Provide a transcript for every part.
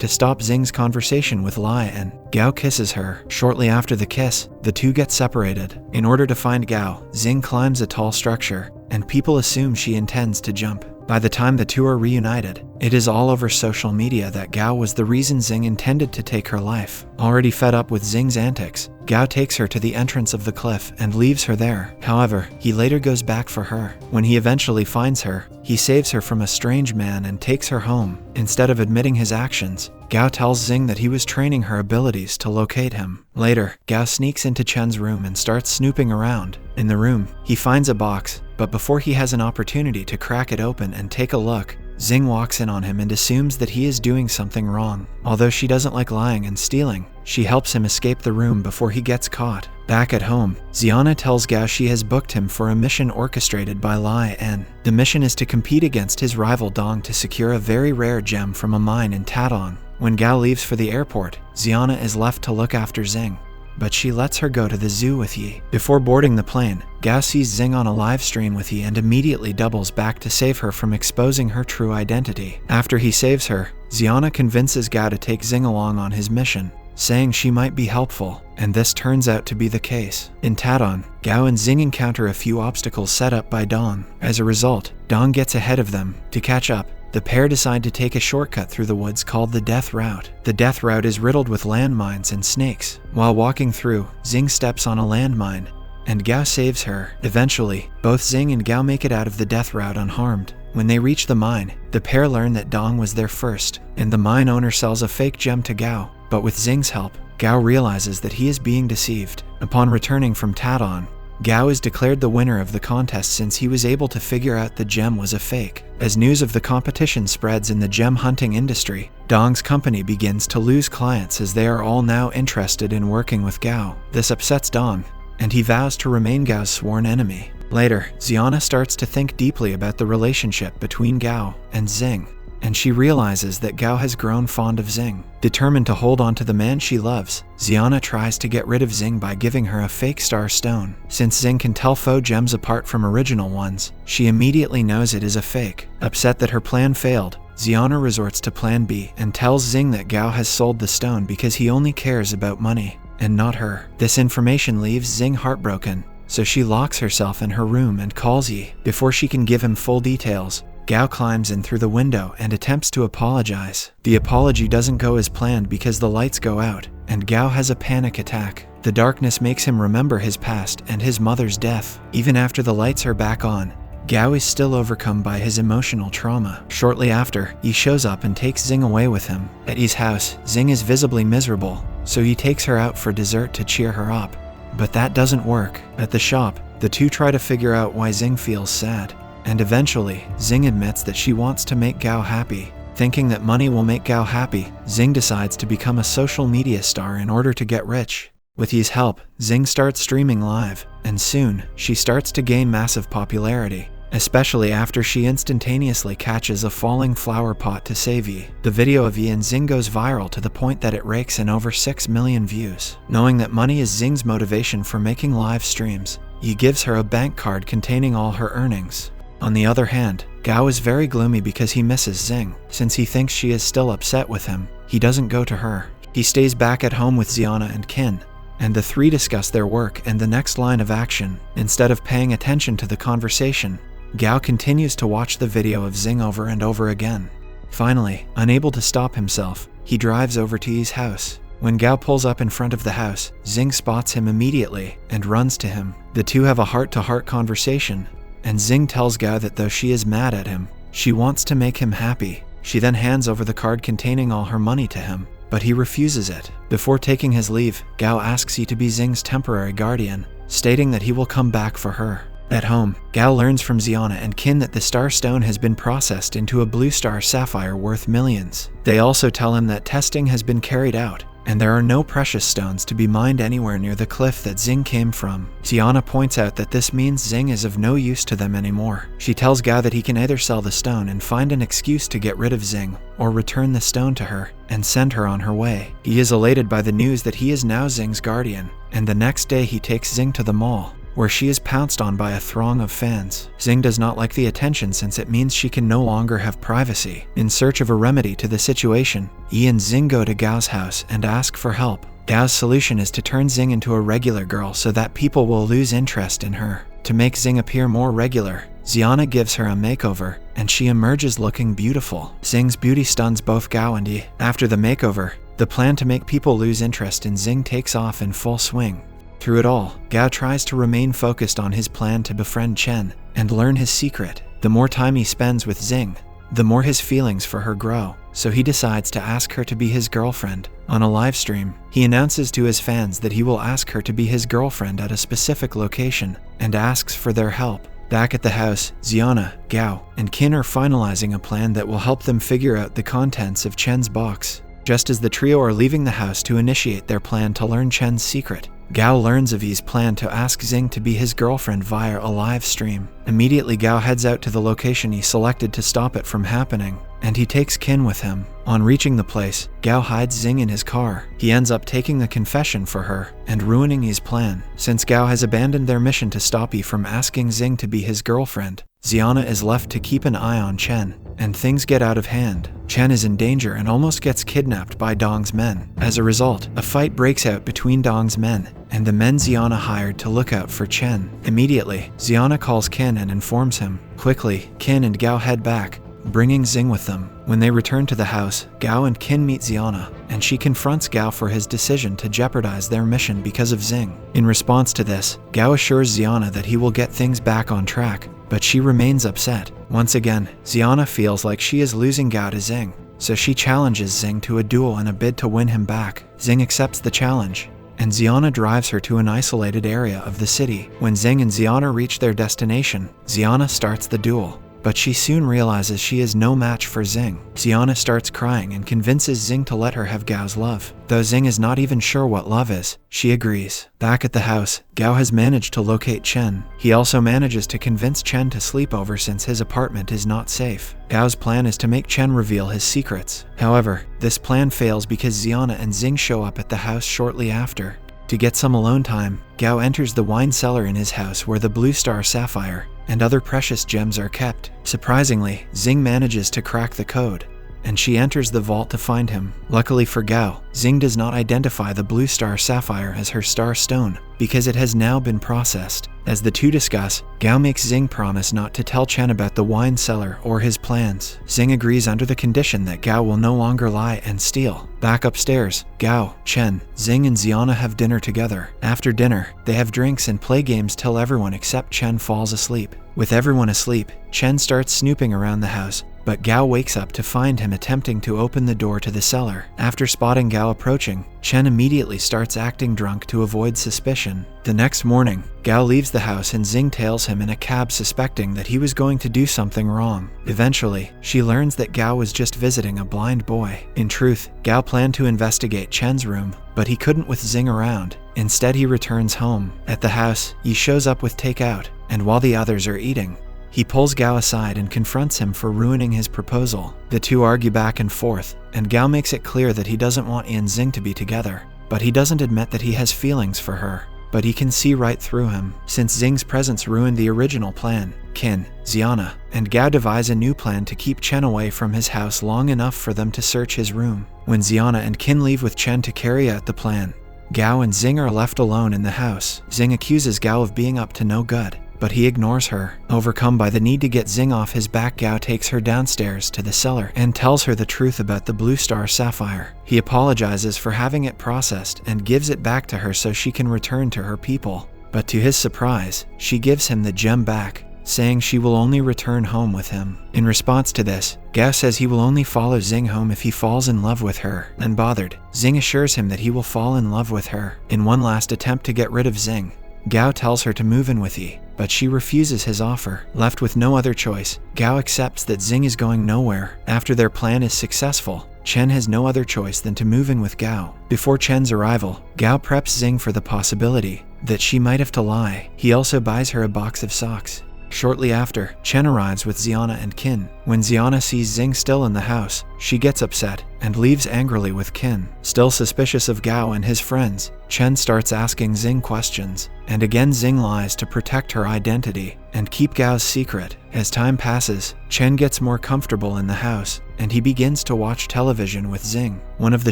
to stop Xing's conversation with Lai, and Gao kisses her. Shortly after the kiss, the two get separated. In order to find Gao, Xing climbs a tall structure, and people assume she intends to jump. By the time the two are reunited, it is all over social media that Gao was the reason Xing intended to take her life. Already fed up with Xing's antics, Gao takes her to the entrance of the cliff and leaves her there. However, he later goes back for her. When he eventually finds her, he saves her from a strange man and takes her home. Instead of admitting his actions, Gao tells Xing that he was training her abilities to locate him. Later, Gao sneaks into Chen's room and starts snooping around. In the room, he finds a box, but before he has an opportunity to crack it open and take a look, Xing walks in on him and assumes that he is doing something wrong. Although she doesn't like lying and stealing, she helps him escape the room before he gets caught. Back at home, Xiana tells Gao she has booked him for a mission orchestrated by Lai N. The mission is to compete against his rival Dong to secure a very rare gem from a mine in Tadong. When Gao leaves for the airport, Xiana is left to look after Xing, but she lets her go to the zoo with Yi. Before boarding the plane, Gao sees Xing on a live stream with Yi and immediately doubles back to save her from exposing her true identity. After he saves her, Xiana convinces Gao to take Xing along on his mission, saying she might be helpful, and this turns out to be the case. In Tadong, Gao and Xing encounter a few obstacles set up by Dong. As a result, Dong gets ahead of them. To catch up, the pair decide to take a shortcut through the woods called the Death Route. The Death Route is riddled with landmines and snakes. While walking through, Xing steps on a landmine, and Gao saves her. Eventually, both Xing and Gao make it out of the Death Route unharmed. When they reach the mine, the pair learn that Dong was there first, and the mine owner sells a fake gem to Gao. But with Xing's help, Gao realizes that he is being deceived. Upon returning from Tadong, Gao is declared the winner of the contest since he was able to figure out the gem was a fake. As news of the competition spreads in the gem hunting industry, Dong's company begins to lose clients as they are all now interested in working with Gao. This upsets Dong, and he vows to remain Gao's sworn enemy. Later, Xiana starts to think deeply about the relationship between Gao and Xing, and she realizes that Gao has grown fond of Xing. Determined to hold on to the man she loves, Xiana tries to get rid of Xing by giving her a fake star stone. Since Xing can tell faux gems apart from original ones, she immediately knows it is a fake. Upset that her plan failed, Xiana resorts to plan B and tells Xing that Gao has sold the stone because he only cares about money, and not her. This information leaves Xing heartbroken, so she locks herself in her room and calls Yi. Before she can give him full details, Gao climbs in through the window and attempts to apologize. The apology doesn't go as planned because the lights go out, and Gao has a panic attack. The darkness makes him remember his past and his mother's death. Even after the lights are back on, Gao is still overcome by his emotional trauma. Shortly after, Yi shows up and takes Xing away with him. At Yi's house, Xing is visibly miserable, so he takes her out for dessert to cheer her up. But that doesn't work. At the shop, the two try to figure out why Xing feels sad. And eventually, Xing admits that she wants to make Gao happy. Thinking that money will make Gao happy, Xing decides to become a social media star in order to get rich. With Yi's help, Xing starts streaming live, and soon, she starts to gain massive popularity, especially after she instantaneously catches a falling flower pot to save Yi. The video of Yi and Xing goes viral to the point that it rakes in over 6 million views. Knowing that money is Xing's motivation for making live streams, Yi gives her a bank card containing all her earnings. On the other hand, Gao is very gloomy because he misses Xing. Since he thinks she is still upset with him, he doesn't go to her. He stays back at home with Xiana and Qin, and the three discuss their work and the next line of action. Instead of paying attention to the conversation, Gao continues to watch the video of Xing over and over again. Finally, unable to stop himself, he drives over to Yi's house. When Gao pulls up in front of the house, Xing spots him immediately and runs to him. The two have a heart-to-heart conversation, and Xing tells Gao that though she is mad at him, she wants to make him happy. She then hands over the card containing all her money to him, but he refuses it. Before taking his leave, Gao asks Yi to be Xing's temporary guardian, stating that he will come back for her. At home, Gao learns from Xiana and Qin that the star stone has been processed into a blue star sapphire worth millions. They also tell him that testing has been carried out, and there are no precious stones to be mined anywhere near the cliff that Xing came from. Xiana points out that this means Xing is of no use to them anymore. She tells Gao that he can either sell the stone and find an excuse to get rid of Xing, or return the stone to her and send her on her way. He is elated by the news that he is now Xing's guardian, and the next day he takes Xing to the mall. where she is pounced on by a throng of fans. Xing does not like the attention since it means she can no longer have privacy. In search of a remedy to the situation, Yi and Xing go to Gao's house and ask for help. Gao's solution is to turn Xing into a regular girl so that people will lose interest in her. To make Xing appear more regular, Xiana gives her a makeover, and she emerges looking beautiful. Xing's beauty stuns both Gao and Yi. After the makeover, the plan to make people lose interest in Xing takes off in full swing. Through it all, Gao tries to remain focused on his plan to befriend Chen and learn his secret. The more time he spends with Xing, the more his feelings for her grow, so he decides to ask her to be his girlfriend. On a live stream, he announces to his fans that he will ask her to be his girlfriend at a specific location and asks for their help. Back at the house, Xiana, Gao, and Qin are finalizing a plan that will help them figure out the contents of Chen's box. Just as the trio are leaving the house to initiate their plan to learn Chen's secret, Gao learns of Yi's plan to ask Xing to be his girlfriend via a live stream. Immediately, Gao heads out to the location he selected to stop it from happening, and he takes Qin with him. On reaching the place, Gao hides Xing in his car. He ends up taking the confession for her and ruining Yi's plan. Since Gao has abandoned their mission to stop Yi from asking Xing to be his girlfriend, Xiana is left to keep an eye on Chen, and things get out of hand. Chen is in danger and almost gets kidnapped by Dong's men. As a result, a fight breaks out between Dong's men and the men Xiana hired to look out for Chen. Immediately, Xiana calls Qin and informs him. Quickly, Qin and Gao head back, bringing Xing with them. When they return to the house, Gao and Qin meet Xiana, and she confronts Gao for his decision to jeopardize their mission because of Xing. In response to this, Gao assures Xiana that he will get things back on track, but she remains upset. Once again, Xiana feels like she is losing Gao to Xing, so she challenges Xing to a duel in a bid to win him back. Xing accepts the challenge, and Xiana drives her to an isolated area of the city. When Xing and Xiana reach their destination, Xiana starts the duel, but she soon realizes she is no match for Xing. Xiana starts crying and convinces Xing to let her have Gao's love. Though Xing is not even sure what love is, she agrees. Back at the house, Gao has managed to locate Chen. He also manages to convince Chen to sleep over since his apartment is not safe. Gao's plan is to make Chen reveal his secrets. However, this plan fails because Xiana and Xing show up at the house shortly after. To get some alone time, Gao enters the wine cellar in his house where the blue star sapphire and other precious gems are kept. Surprisingly, Xing manages to crack the code, and she enters the vault to find him. Luckily for Gao, Xing does not identify the blue star sapphire as her star stone, because it has now been processed. As the two discuss, Gao makes Xing promise not to tell Chen about the wine cellar or his plans. Xing agrees under the condition that Gao will no longer lie and steal. Back upstairs, Gao, Chen, Xing and Xiana have dinner together. After dinner, they have drinks and play games till everyone except Chen falls asleep. With everyone asleep, Chen starts snooping around the house, but Gao wakes up to find him attempting to open the door to the cellar. After spotting Gao approaching, Chen immediately starts acting drunk to avoid suspicion. The next morning, Gao leaves the house and Xing tails him in a cab suspecting that he was going to do something wrong. Eventually, she learns that Gao was just visiting a blind boy. In truth, Gao planned to investigate Chen's room, but he couldn't with Xing around. Instead, he returns home. At the house, Yi shows up with takeout, and while the others are eating, he pulls Gao aside and confronts him for ruining his proposal. The two argue back and forth, and Gao makes it clear that he doesn't want Yi and Xing to be together, but he doesn't admit that he has feelings for her. But he can see right through him. Since Xing's presence ruined the original plan, Qin, Xiana, and Gao devise a new plan to keep Chen away from his house long enough for them to search his room. When Xiana and Qin leave with Chen to carry out the plan, Gao and Xing are left alone in the house. Xing accuses Gao of being up to no good, but he ignores her. Overcome by the need to get Xing off his back, Gao takes her downstairs to the cellar and tells her the truth about the blue star sapphire. He apologizes for having it processed and gives it back to her so she can return to her people. But to his surprise, she gives him the gem back, saying she will only return home with him. In response to this, Gao says he will only follow Xing home if he falls in love with her. Unbothered, Xing assures him that he will fall in love with her. In one last attempt to get rid of Xing, Gao tells her to move in with Yi, but she refuses his offer. Left with no other choice, Gao accepts that Xing is going nowhere. After their plan is successful, Chen has no other choice than to move in with Gao. Before Chen's arrival, Gao preps Xing for the possibility that she might have to lie. He also buys her a box of socks. Shortly after, Chen arrives with Xiana and Qin. When Xiana sees Xing still in the house, she gets upset and leaves angrily with Qin. Still suspicious of Gao and his friends, Chen starts asking Xing questions, and again Xing lies to protect her identity and keep Gao's secret. As time passes, Chen gets more comfortable in the house, and he begins to watch television with Xing. One of the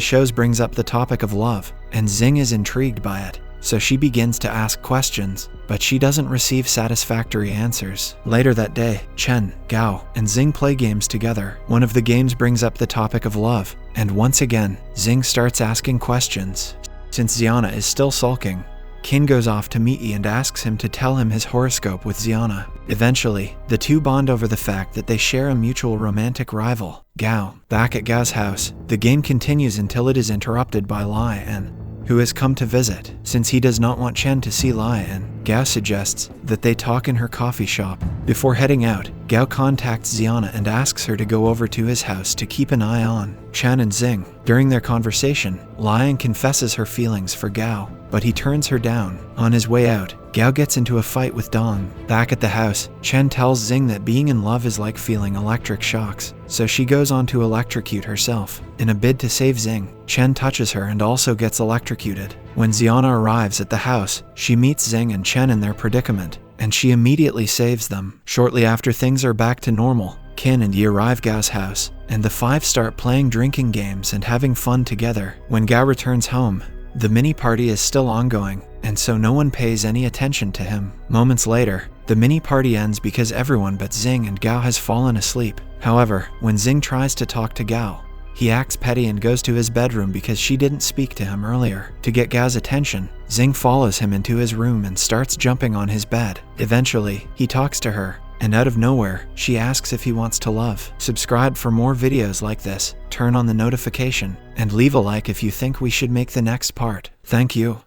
shows brings up the topic of love, and Xing is intrigued by it. So she begins to ask questions, but she doesn't receive satisfactory answers. Later that day, Chen, Gao, and Xing play games together. One of the games brings up the topic of love, and once again, Xing starts asking questions. Since Xiana is still sulking, Qin goes off to meet Yi and asks him to tell him his horoscope with Xiana. Eventually, the two bond over the fact that they share a mutual romantic rival, Gao. Back at Gao's house, the game continues until it is interrupted by Lai En, who has come to visit. Since he does not want Chen to see Lai En, Gao suggests that they talk in her coffee shop. Before heading out, Gao contacts Xiana and asks her to go over to his house to keep an eye on Chen and Xing. During their conversation, Lai En confesses her feelings for Gao, but he turns her down. On his way out, Gao gets into a fight with Dong. Back at the house, Chen tells Xing that being in love is like feeling electric shocks, so she goes on to electrocute herself. In a bid to save Xing, Chen touches her and also gets electrocuted. When Xiana arrives at the house, she meets Xing and Chen in their predicament, and she immediately saves them. Shortly after things are back to normal, Qin and Yi arrive at Gao's house, and the five start playing drinking games and having fun together. When Gao returns home, the mini party is still ongoing, and so no one pays any attention to him. Moments later, the mini party ends because everyone but Xing and Gao has fallen asleep. However, when Xing tries to talk to Gao, he acts petty and goes to his bedroom because she didn't speak to him earlier. To get Gao's attention, Xing follows him into his room and starts jumping on his bed. Eventually, he talks to her, and out of nowhere, she asks if he wants to love. Subscribe for more videos like this, turn on the notification, and leave a like if you think we should make the next part. Thank you.